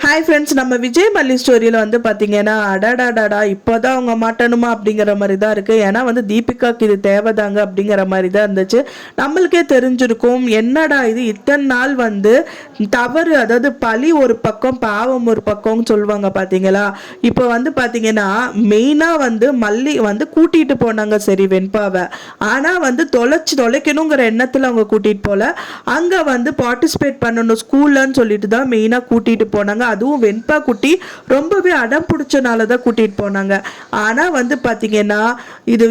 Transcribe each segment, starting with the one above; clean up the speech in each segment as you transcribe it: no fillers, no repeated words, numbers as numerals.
Hi friends, நம்ம விஜய் மல்லி ஸ்டோரியில் வந்து பார்த்தீங்கன்னா அடாடாடாடா இப்போதான் அவங்க மாட்டணுமா அப்படிங்கிற மாதிரி தான் இருக்குது. ஏன்னா வந்து தீபிகாக்கு இது தேவைதாங்க அப்படிங்கிற மாதிரி தான் இருந்துச்சு. நம்மளுக்கே தெரிஞ்சிருக்கும் என்னடா இது இத்தனை நாள் வந்து தவறு, அதாவது பழி ஒரு பக்கம் பாவம் ஒரு பக்கம்னு சொல்லுவாங்க பார்த்தீங்களா. இப்போ வந்து பார்த்தீங்கன்னா மெயினாக வந்து மல்லி வந்து கூட்டிகிட்டு போனாங்க சரி வெண்பாவை. ஆனால் வந்து தொலைக்கணுங்கிற எண்ணத்தில் அவங்க கூட்டிகிட்டு போகல. அங்கே வந்து பார்ட்டிசிபேட் பண்ணணும் ஸ்கூல்லன்னு சொல்லிட்டு தான் மெயினாக கூட்டிகிட்டு போனாங்க. அதுவும் வெண்பா குட்டி ரொம்பவே அடம் பிடிச்சனால தான் கூட்டிட்டு போனாங்க. ஆனா வந்து பாத்தீங்கன்னா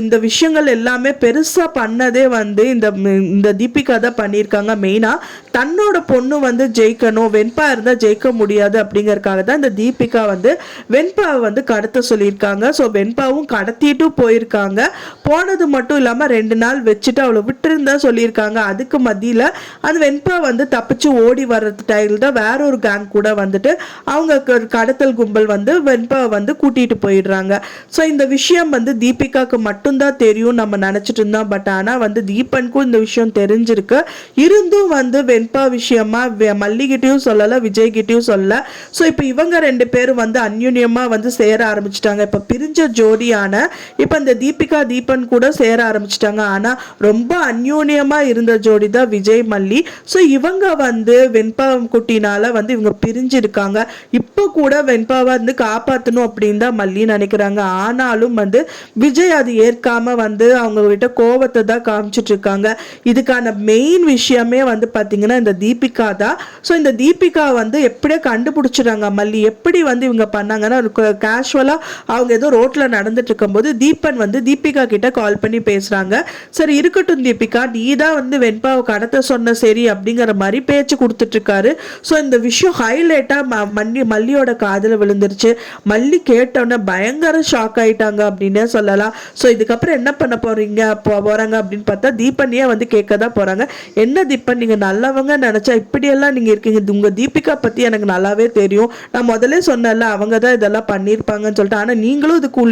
இந்த விஷயங்கள் எல்லாமே பெருசா பண்ணதே வந்து இந்த தீபிகா தான் பண்ணியிருக்காங்க. மெயினா தன்னோட பொண்ணு வந்து ஜெயிக்கணும், வெண்பா இருந்தா ஜெயிக்க முடியாது அப்படிங்கறதுக்காக தான் இந்த தீபிகா வந்து வெண்பாவை வந்து கடத்த சொல்லியிருக்காங்க. ஸோ வெண்பாவும் கடத்திட்டு போயிருக்காங்க. போனது மட்டும் இல்லாம 2 நாள் வச்சுட்டு அவளை விட்டுருந்தா சொல்லியிருக்காங்க. அதுக்கு மத்தியில அந்த வெண்பா வந்து தப்பிச்சு ஓடி வர்ற டைல் தான் வேற ஒரு கேங் கூட வந்துட்டு அவங்க கடத்தல் கும்பல் வந்து வெண்பாவை வந்து கூட்டிட்டு போயிடுறாங்க. ஸோ இந்த விஷயம் வந்து தீபிகாவுக்கு மட்டும்தான் தெரியும் நம்ம நினைச்சிட்டு இருந்தோம். பட் ஆனால் வந்து தீபனுக்கும் இந்த விஷயம் தெரிஞ்சிருக்கு. இருந்தும் வந்து வெண்பா விஷயமா மல்லிகிட்டையும் சொல்லலை, விஜய்கிட்டையும் சொல்லல. ஸோ இப்போ இவங்க 2 பேரும் வந்து அந்யுன்யமா வந்து சேர ஆரம்பிச்சிட்டாங்க. இப்போ பிரிஞ்ச ஜோடியான இப்போ இந்த தீபிகா தீபன் கூட சேர ஆரம்பிச்சிட்டாங்க. ஆனால் ரொம்ப அந்யோன்யமா இருந்த ஜோடி தான் விஜய் மல்லி. ஸோ இவங்க வந்து வெண்பா குட்டினால வந்து இவங்க பிரிஞ்சிருக்காங்க. இப்போ கூட வெண்பாவை வந்து காப்பாற்றணும் அப்படின்னு தான் மல்லி நினைக்கிறாங்க. ஆனாலும் வந்து விஜய் அது ஏற்காம வந்து அவங்க கிட்ட கோவத்தை தான் காமிச்சிட்டு இருக்காங்க. இதுக்கான மெயின் விஷயமே வந்து பார்த்தீங்கன்னா இந்த தீபிகா தான். ஸோ இந்த தீபிகா வந்து எப்படியே கண்டுபிடிச்சிடுறாங்க. மல்லி எப்படி வந்து இவங்க பண்ணாங்கன்னா கேஷுவலாக அவங்க ஏதோ ரோட்டில் நடந்துட்டு இருக்கும்போது தீபன் வந்து தீபிகா கிட்ட கால் பண்ணி பேசுகிறாங்க. சரி இருக்கட்டும் தீபிகா, நீ தான் வந்து வெண்பாவை கடத்த சொன்ன சரி அப்படிங்கிற மாதிரி பேச்சு கொடுத்துட்டு இருக்காரு. ஸோ இந்த விஷயம் ஹைலைட்டாக மல்லியோட காதில் விழுந்துருச்சு. மல்லி கேட்டோன்னே பயங்கர ஷாக் ஆயிட்டாங்க அப்படின்னே சொல்லலாம். ஸோ இதுக்கப்புறம் என்ன பண்ண போறாங்க அப்படின்னு பார்த்தா தீபனையே வந்து கேட்க தான் போறாங்க. என்ன தீபன், நீங்க நல்லவங்க நினைச்சா இப்படியெல்லாம் நீங்க இருக்கீங்க. உங்க தீபிகா பத்தி எனக்கு நல்லாவே தெரியும். நான் முதல்ல சொன்னல அவங்க தான் இதெல்லாம் பண்ணியிருப்பாங்கன்னு சொல்லிட்டு. ஆனா நீங்களும் இதுக்கு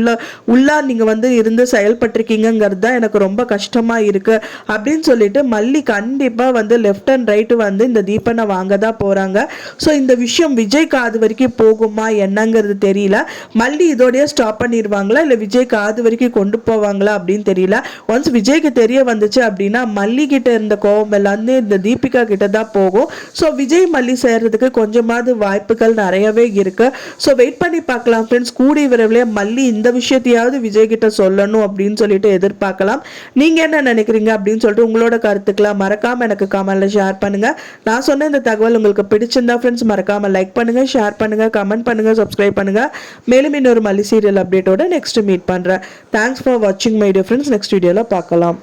உள்ளா நீங்க வந்து இருந்து செயல்பட்டிருக்கீங்கிறது தான் எனக்கு ரொம்ப கஷ்டமா இருக்கு அப்படின்னு சொல்லிட்டு மல்லி கண்டிப்பா வந்து லெஃப்ட் அண்ட் ரைட் வந்து இந்த தீபனை வாங்க தான் போறாங்க. ஸோ இந்த விஷயம் விஜய் காது வரைக்கும் போகுமா என்னங்கிறது தெரியல. மல்லி இதோடய ஸ்டாப் பண்ணிடுவாங்களா இல்லை விஜய் காது வரைக்கும் கொண்டு போவாங்களா அப்படின்னு தெரியல. ஒன்ஸ் விஜய்க்கு தெரிய வந்துச்சு அப்படின்னா மல்லி கிட்ட இருந்த கோவம் எல்லாமே இந்த தீபிகா கிட்ட தான் போகும். ஸோ விஜய் மல்லி சேர்றதுக்கு கொஞ்சமாவது வாய்ப்புகள் நிறையவே இருக்கு. ஸோ வெயிட் பண்ணி பார்க்கலாம் ஃப்ரெண்ட்ஸ். கூடிய விரைவிலே மல்லி இந்த விஷயத்தையாவது விஜய் கிட்ட சொல்லணும் அப்படின்னு சொல்லிட்டு எதிர்பார்க்கலாம். நீங்க என்ன நினைக்கிறீங்க அப்படின்னு சொல்லிட்டு உங்களோட கருத்துக்களை மறக்காம எனக்கு கமெண்ட்ல ஷேர் பண்ணுங்க. நான் சொன்ன இந்த தகவல் உங்களுக்கு பிடிச்சிருந்தா ஃப்ரெண்ட்ஸ் மறக்காம லைக் பண்ணுங்க, ஷேர் பண்ணுங்க, கமெண்ட் பண்ணுங்க, சப்ஸ்கிரைப் பண்ணுங்க. மேலும் இன்னொரு மல்லி சீரியல் அப்டேட்டோட நெக்ஸ்ட் மீட் பண்றேன். தேங்க்ஸ் ஃபார் வாட்சிங் மை டியர் ஃப்ரெண்ட்ஸ். நெக்ஸ்ட் வீடியோல பார்க்கலாம்.